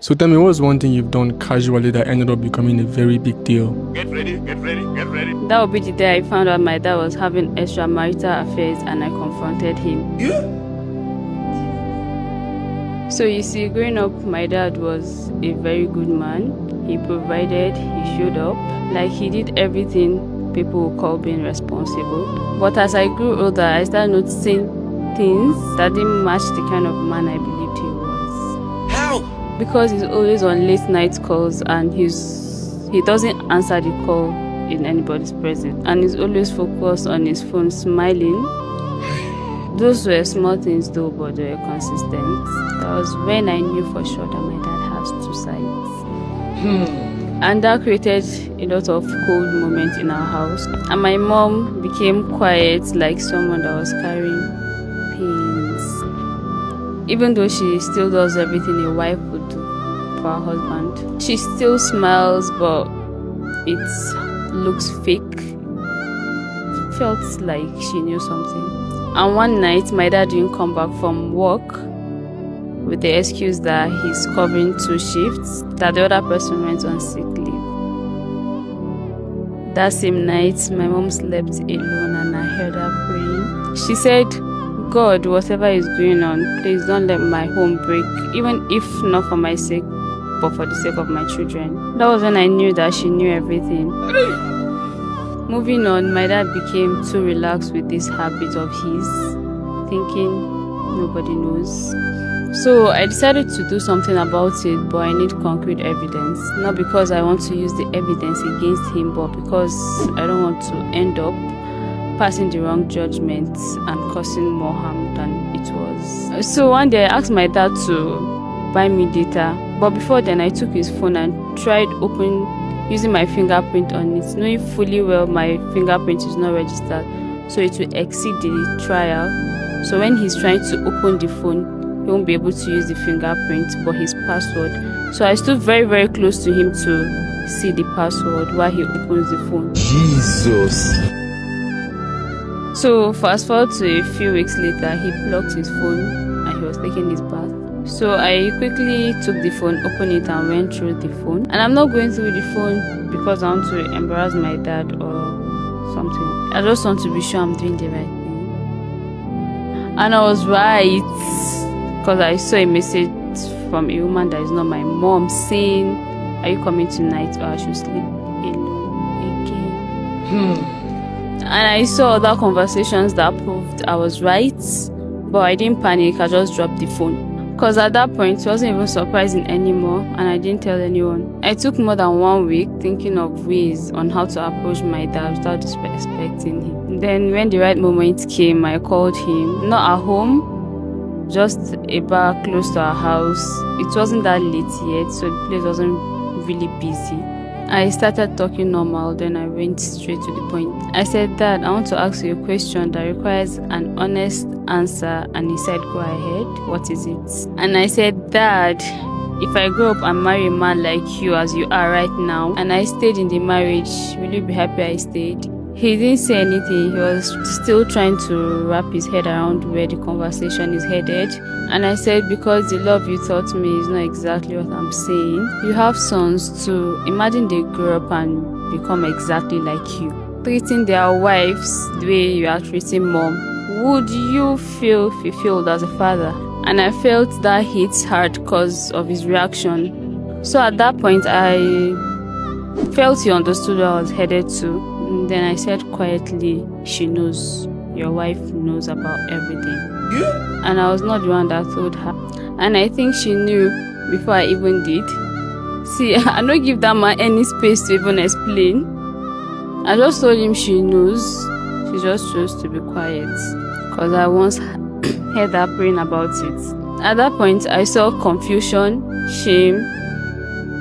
So tell me, what's one thing you've done casually that ended up becoming a very big deal? Get ready, get ready, get ready. That would be the day I found out my dad was having extramarital affairs and I confronted him. Yeah? So you see, growing up, my dad was a very good man. He provided, he showed up, like he did everything people would call being responsible. But as I grew older, I started noticing things that didn't match the kind of man I believed he was. How? Because he's always on late night calls and he doesn't answer the call in anybody's presence. And he's always focused on his phone, smiling. Those were small things though, but they were consistent. That was when I knew for sure that my dad has two sides. And that created a lot of cold moments in our house. And my mom became quiet, like someone that was carrying pains. Even though she still does everything a wife would do for her husband, she still smiles, but it looks fake. It felt like she knew something. And one night, my dad didn't come back from work with the excuse that he's covering 2 shifts, that the other person went on sick leave. That same night, my mom slept alone and I heard her praying. She said, God, whatever is going on, please don't let my home break, even if not for my sake, but for the sake of my children. That was when I knew that she knew everything. Moving on, my dad became too relaxed with this habit of his, thinking nobody knows. So I decided to do something about it, but I need concrete evidence. Not because I want to use the evidence against him, but because I don't want to end up passing the wrong judgment and causing more harm than it was. So one day I asked my dad to buy me data, but before then I took his phone and tried using my fingerprint on it, knowing fully well my fingerprint is not registered, so it will exceed the trial. So when he's trying to open the phone, he won't be able to use the fingerprint but his password. So I stood very, very close to him to see the password while he opens the phone. Jesus. So fast forward to a few weeks later, he plugged his phone and he was taking his bath. So I quickly took the phone, opened it and went through the phone. And I'm not going through the phone because I want to embarrass my dad or something. I just want to be sure I'm doing the right thing. And I was right, because I saw a message from a woman that is not my mom saying, are you coming tonight or I should sleep alone again? And I saw other conversations that proved I was right, but I didn't panic, I just dropped the phone. Because at that point, it wasn't even surprising anymore and I didn't tell anyone. I took more than 1 week thinking of ways on how to approach my dad without disrespecting him. Then when the right moment came, I called him, not at home, just a bar close to our house. It wasn't that late yet, so the place wasn't really busy. I started talking normal, then I went straight to the point. I said, Dad, I want to ask you a question that requires an honest answer. And he said, go ahead, what is it? And I said, Dad, if I grow up and marry a man like you as you are right now, and I stayed in the marriage, will you be happy I stayed? He didn't say anything. He was still trying to wrap his head around where the conversation is headed. And I said, because the love you taught me is not exactly what I'm saying. You have sons too. Imagine they grow up and become exactly like you, treating their wives the way you are treating mom. Would you feel fulfilled as a father? And I felt that hits hard because of his reaction. So at that point, I felt he understood where I was headed to. And then I said quietly, she knows. Your wife knows about everything. Yeah? And I was not the one that told her. And I think she knew before I even did. See, I don't give that man any space to even explain. I just told him she knows. She just chose to be quiet. Because I once heard her praying about it. At that point, I saw confusion, shame,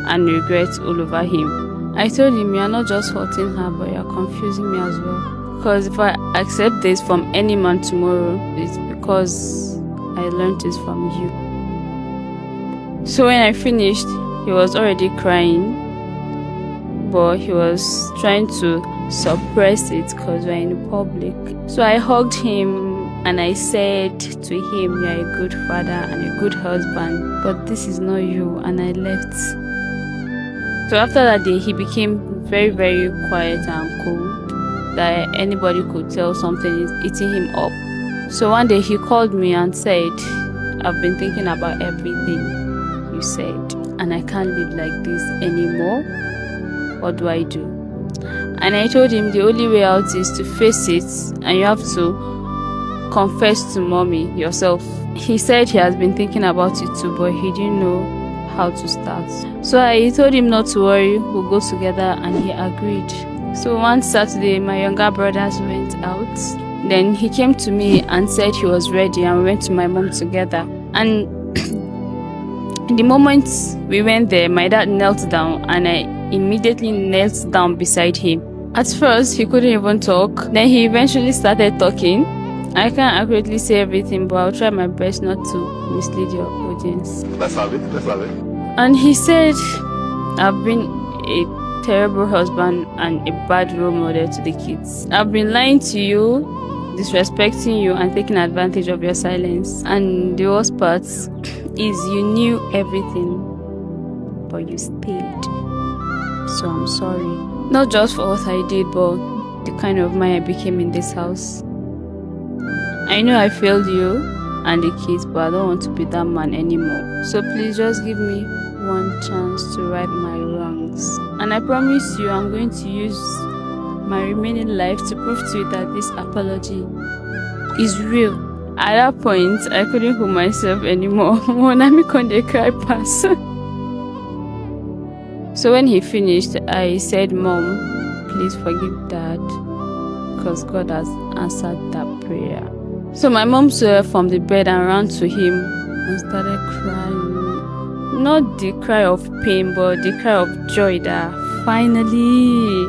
and regret all over him. I told him, you're not just hurting her, but you're confusing me as well. Because if I accept this from any man tomorrow, it's because I learned this from you. So when I finished, he was already crying, but he was trying to suppress it because we're in public. So I hugged him and I said to him, "You are a good father and a good husband, but this is not you," and I left. So after that day, he became very, very quiet and cold, that anybody could tell something is eating him up. So one day he called me and said, "I've been thinking about everything you said, and I can't live like this anymore. What do I do?" And I told him the only way out is to face it, and you have to confess to mommy yourself. He said he has been thinking about it too, but he didn't know how to start. So I told him not to worry, we'll go together, and he agreed. So one Saturday, my younger brothers went out. Then he came to me and said he was ready, and we went to my mom together. And the moment we went there, my dad knelt down, and I immediately knelt down beside him. At first, he couldn't even talk. Then he eventually started talking. I can't accurately say everything, but I'll try my best not to mislead your audience. Let's have it. Let's have it. And he said, "I've been a terrible husband and a bad role model to the kids. I've been lying to you, disrespecting you, and taking advantage of your silence. And the worst part is you knew everything, but you stayed. So I'm sorry. Not just for what I did, but the kind of man I became in this house. I know I failed you and the kids, but I don't want to be that man anymore. So please just give me one chance to right my wrongs. And I promise you I'm going to use my remaining life to prove to you that this apology is real." At that point, I couldn't hold myself anymore. When I cry pass. So when he finished, I said, "Mom, please forgive Dad, because God has answered that prayer." So my mom saw from the bed and ran to him and started crying. Not the cry of pain, but the cry of joy that finally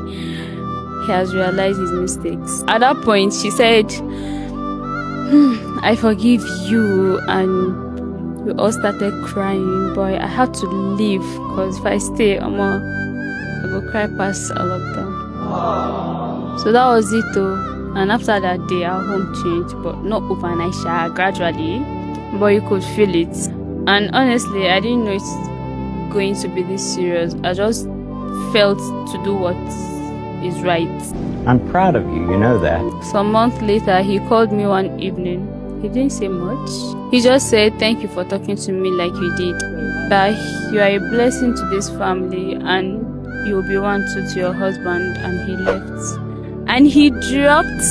he has realized his mistakes. At that point, she said, "I forgive you," and we all started crying. But I had to leave, because if I stay, I will cry past all of them. So that was it though. And after that day, our home changed, but not overnight, gradually, but you could feel it. And honestly, I didn't know it's going to be this serious. I just felt to do what is right. I'm proud of you, you know that. Some months later, he called me one evening. He didn't say much. He just said, "Thank you for talking to me like you did. That you are a blessing to this family, and you will be one too to your husband." And he left. And he dropped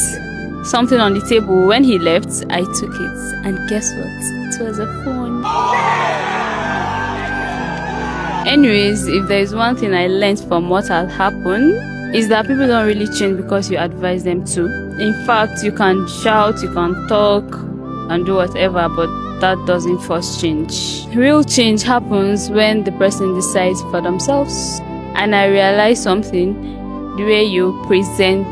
something on the table. When he left, I took it. And guess what? It was a phone. Anyways, if there is one thing I learned from what had happened, is that people don't really change because you advise them to. In fact, you can shout, you can talk, and do whatever, but that doesn't force change. Real change happens when the person decides for themselves. And I realized something: the way you present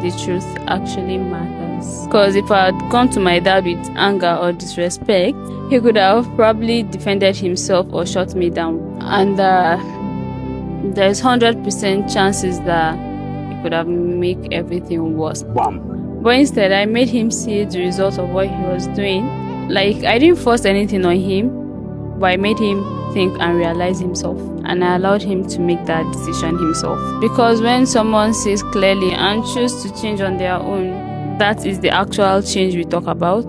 the truth actually matters. Because if I had gone to my dad with anger or disrespect, he could have probably defended himself or shut me down. And there's 100% chances that he could have made everything worse. But instead, I made him see the result of what he was doing. Like, I didn't force anything on him, but I made him think and realize himself. And I allowed him to make that decision himself. Because when someone sees clearly and chooses to change on their own, that is the actual change we talk about.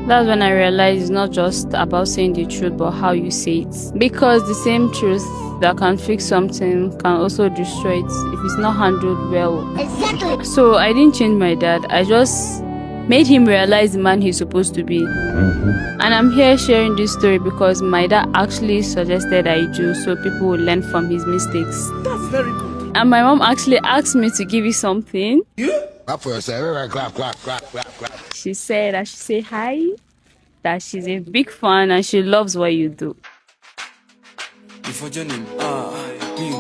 That's when I realized it's not just about saying the truth, but how you say it. Because the same truth that can fix something can also destroy it if it's not handled well. Exactly. So I didn't change my dad. I just made him realize the man he's supposed to be. And I'm here sharing this story because my dad actually suggested I do, so people will learn from his mistakes. That's very good. And my mom actually asked me to give you something. Clap for yourself. Clap, clap, clap, clap, clap. She said I should say hi, that she's a big fan and she loves what you do. Before Johnny,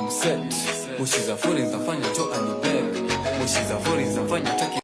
set. Mushiza for is the fanya to anibeg. Mushiza for is the fanya take